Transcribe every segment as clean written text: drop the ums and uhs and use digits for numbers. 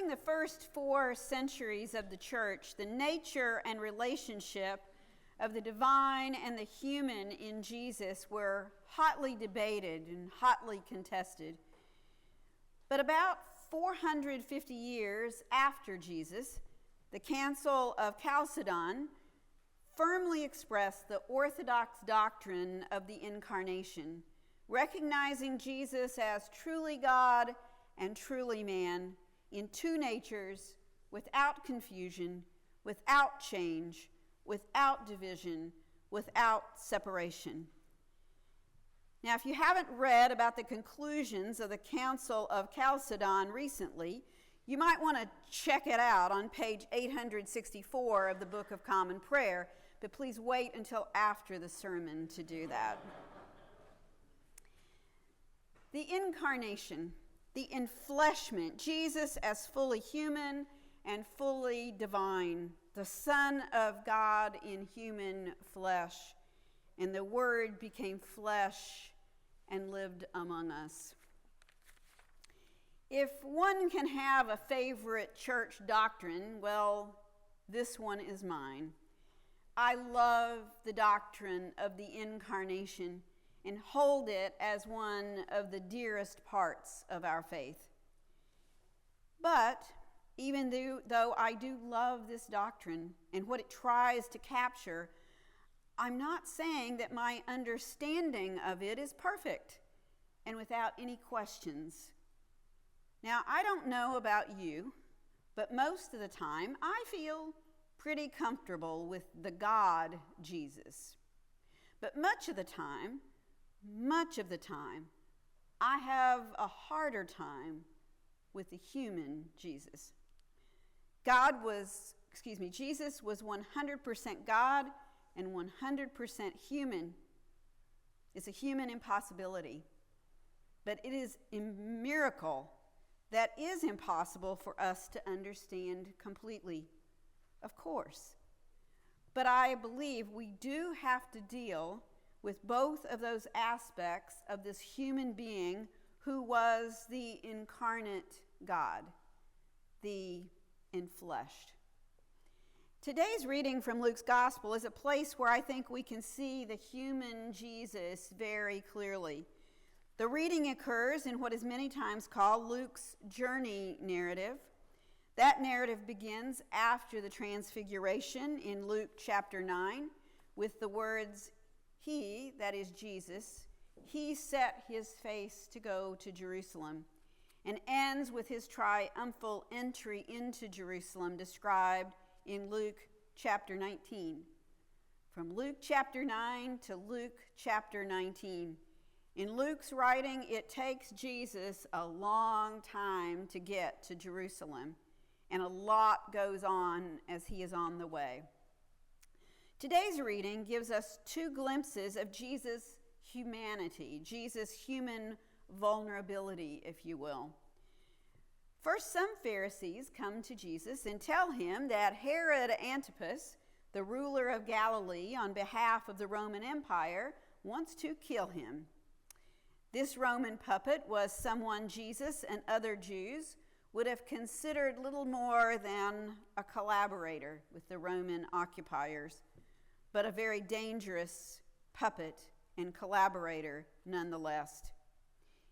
During the first 4 centuries of the church, the nature and relationship of the divine and the human in Jesus were hotly debated and hotly contested. But about 450 years after Jesus, the Council of Chalcedon firmly expressed the orthodox doctrine of the incarnation, recognizing Jesus as truly God and truly man in 2 natures, without confusion, without change, without division, without separation. Now, if you haven't read about the conclusions of the Council of Chalcedon recently, you might want to check it out on page 864 of the Book of Common Prayer, but please wait until after the sermon to do that. The incarnation, the enfleshment, Jesus as fully human and fully divine, the Son of God in human flesh, and the Word became flesh and lived among us. If one can have a favorite church doctrine, well, this one is mine. I love the doctrine of the incarnation and hold it as one of the dearest parts of our faith. But even though I do love this doctrine and what it tries to capture, I'm not saying that my understanding of it is perfect and without any questions. Now, I don't know about you, but most of the time I feel pretty comfortable with the God Jesus. But much of the time, I have a harder time with the human Jesus. Jesus was 100% God and 100% human. It's a human impossibility, but it is a miracle that is impossible for us to understand completely, of course. But I believe we do have to deal with both of those aspects of this human being who was the incarnate God, the enfleshed. Today's reading from Luke's Gospel is a place where I think we can see the human Jesus very clearly. The reading occurs in what is many times called Luke's journey narrative. That narrative begins after the Transfiguration in Luke chapter 9 with the words, "He," that is Jesus, "he set his face to go to Jerusalem," and ends with his triumphal entry into Jerusalem described in Luke chapter 19. From Luke chapter 9 to Luke chapter 19. In Luke's writing, it takes Jesus a long time to get to Jerusalem, and a lot goes on as he is on the way. Today's reading gives us 2 glimpses of Jesus' humanity, Jesus' human vulnerability, if you will. First, some Pharisees come to Jesus and tell him that Herod Antipas, the ruler of Galilee on behalf of the Roman Empire, wants to kill him. This Roman puppet was someone Jesus and other Jews would have considered little more than a collaborator with the Roman occupiers, but a very dangerous puppet and collaborator nonetheless.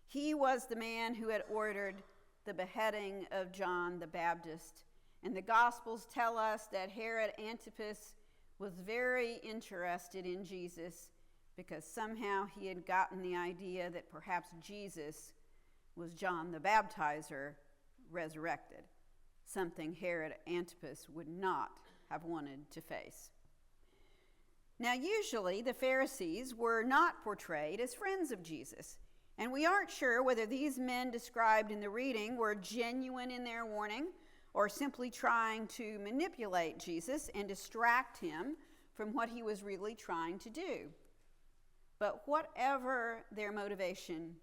He was the man who had ordered the beheading of John the Baptist, and the Gospels tell us that Herod Antipas was very interested in Jesus because somehow he had gotten the idea that perhaps Jesus was John the Baptizer resurrected, something Herod Antipas would not have wanted to face. Now, usually the Pharisees were not portrayed as friends of Jesus, and we aren't sure whether these men described in the reading were genuine in their warning or simply trying to manipulate Jesus and distract him from what he was really trying to do. But whatever their motivation,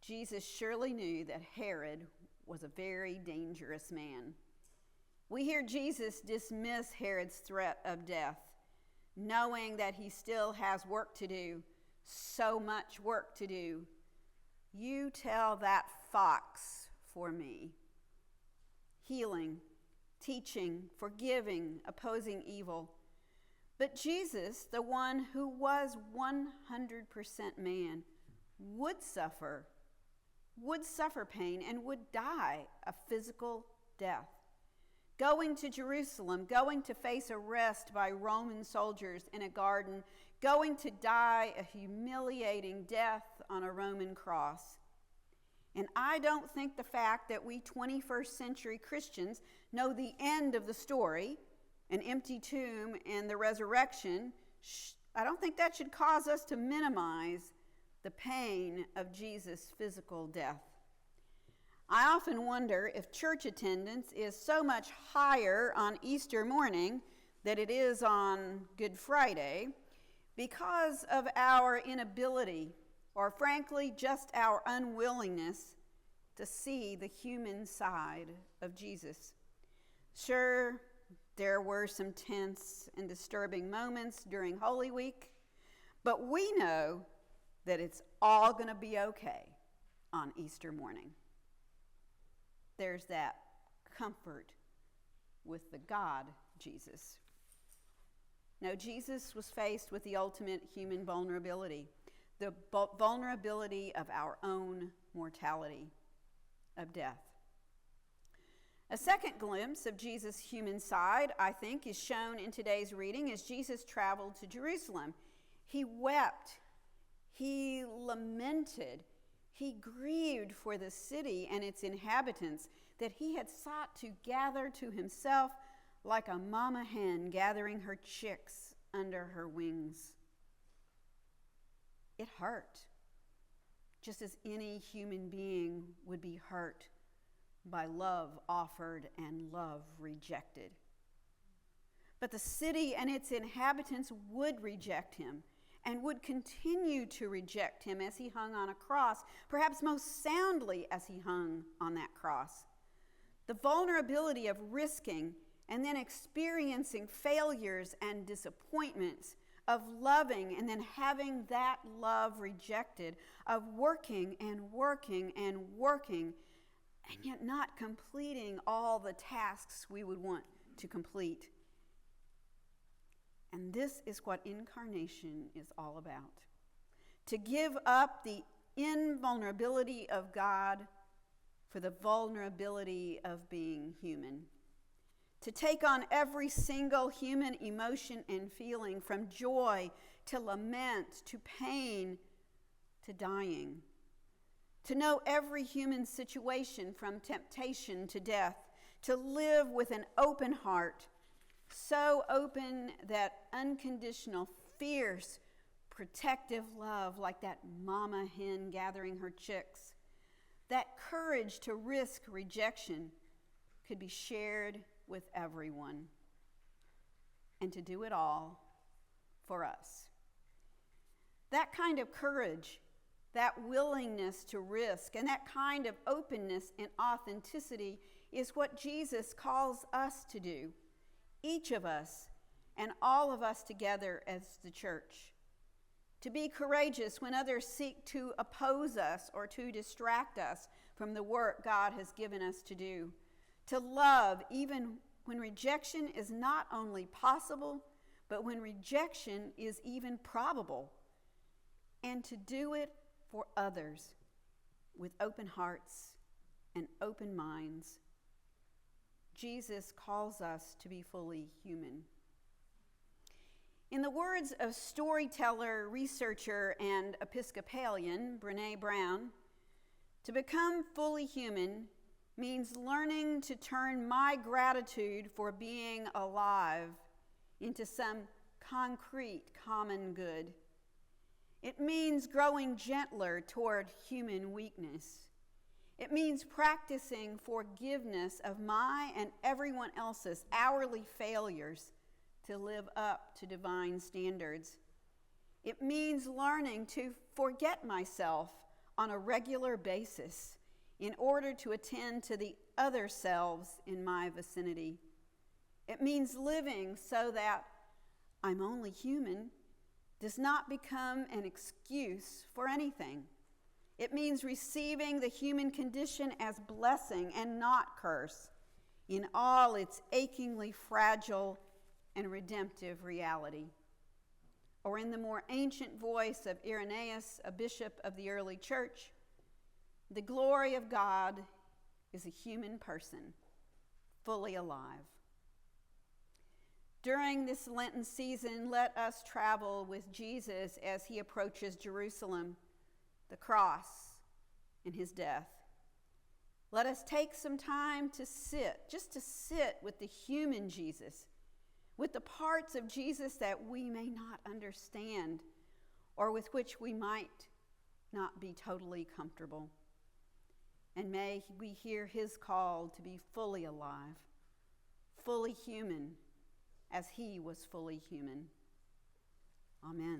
Jesus surely knew that Herod was a very dangerous man. We hear Jesus dismiss Herod's threat of death, knowing that he still has work to do, so much work to do. "You tell that fox for me." healing, teaching, forgiving, opposing evil. But Jesus, the one who was 100% man, would suffer pain and would die a physical death. Going to Jerusalem, going to face arrest by Roman soldiers in a garden, going to die a humiliating death on a Roman cross. And I don't think the fact that we 21st century Christians know the end of the story, an empty tomb and the resurrection, I don't think that should cause us to minimize the pain of Jesus' physical death. I often wonder if church attendance is so much higher on Easter morning than it is on Good Friday because of our inability, or frankly, just our unwillingness to see the human side of Jesus. Sure, there were some tense and disturbing moments during Holy Week, but we know that it's all going to be okay on Easter morning. There's that comfort with the God Jesus. Now, Jesus was faced with the ultimate human vulnerability, the vulnerability of our own mortality, of death. A second glimpse of Jesus' human side, I think, is shown in today's reading as Jesus traveled to Jerusalem. He wept, he lamented, he grieved for the city and its inhabitants that he had sought to gather to himself like a mama hen gathering her chicks under her wings. It hurt, just as any human being would be hurt by love offered and love rejected. But the city and its inhabitants would reject him and would continue to reject him as he hung on a cross, perhaps most soundly as he hung on that cross. The vulnerability of risking and then experiencing failures and disappointments, of loving and then having that love rejected, of working and working and working, and yet not completing all the tasks we would want to complete. And this is what incarnation is all about. To give up the invulnerability of God for the vulnerability of being human. To take on every single human emotion and feeling, from joy to lament to pain to dying. To know every human situation from temptation to death. To live with an open heart, so open that unconditional, fierce, protective love, like that mama hen gathering her chicks, that courage to risk rejection, could be shared with everyone, and to do it all for us. That kind of courage, that willingness to risk, and that kind of openness and authenticity is what Jesus calls us to do, each of us and all of us together as the church. To be courageous when others seek to oppose us or to distract us from the work God has given us to do. To love even when rejection is not only possible, but when rejection is even probable. And to do it for others with open hearts and open minds. Jesus calls us to be fully human. In the words of storyteller, researcher, and Episcopalian Brené Brown, to become fully human means learning to turn my gratitude for being alive into some concrete common good. It means growing gentler toward human weakness. It means practicing forgiveness of my and everyone else's hourly failures to live up to divine standards. It means learning to forget myself on a regular basis in order to attend to the other selves in my vicinity. It means living so that I'm only human does not become an excuse for anything. It means receiving the human condition as blessing and not curse. in all its achingly fragile and redemptive reality. Or in the more ancient voice of Irenaeus, a bishop of the early church, the glory of God is a human person, fully alive. During this Lenten season, let us travel with Jesus as he approaches Jerusalem, the cross, and his death. Let us take some time to sit with the human Jesus, with the parts of Jesus that we may not understand or with which we might not be totally comfortable. And may we hear his call to be fully alive, fully human, as he was fully human. Amen.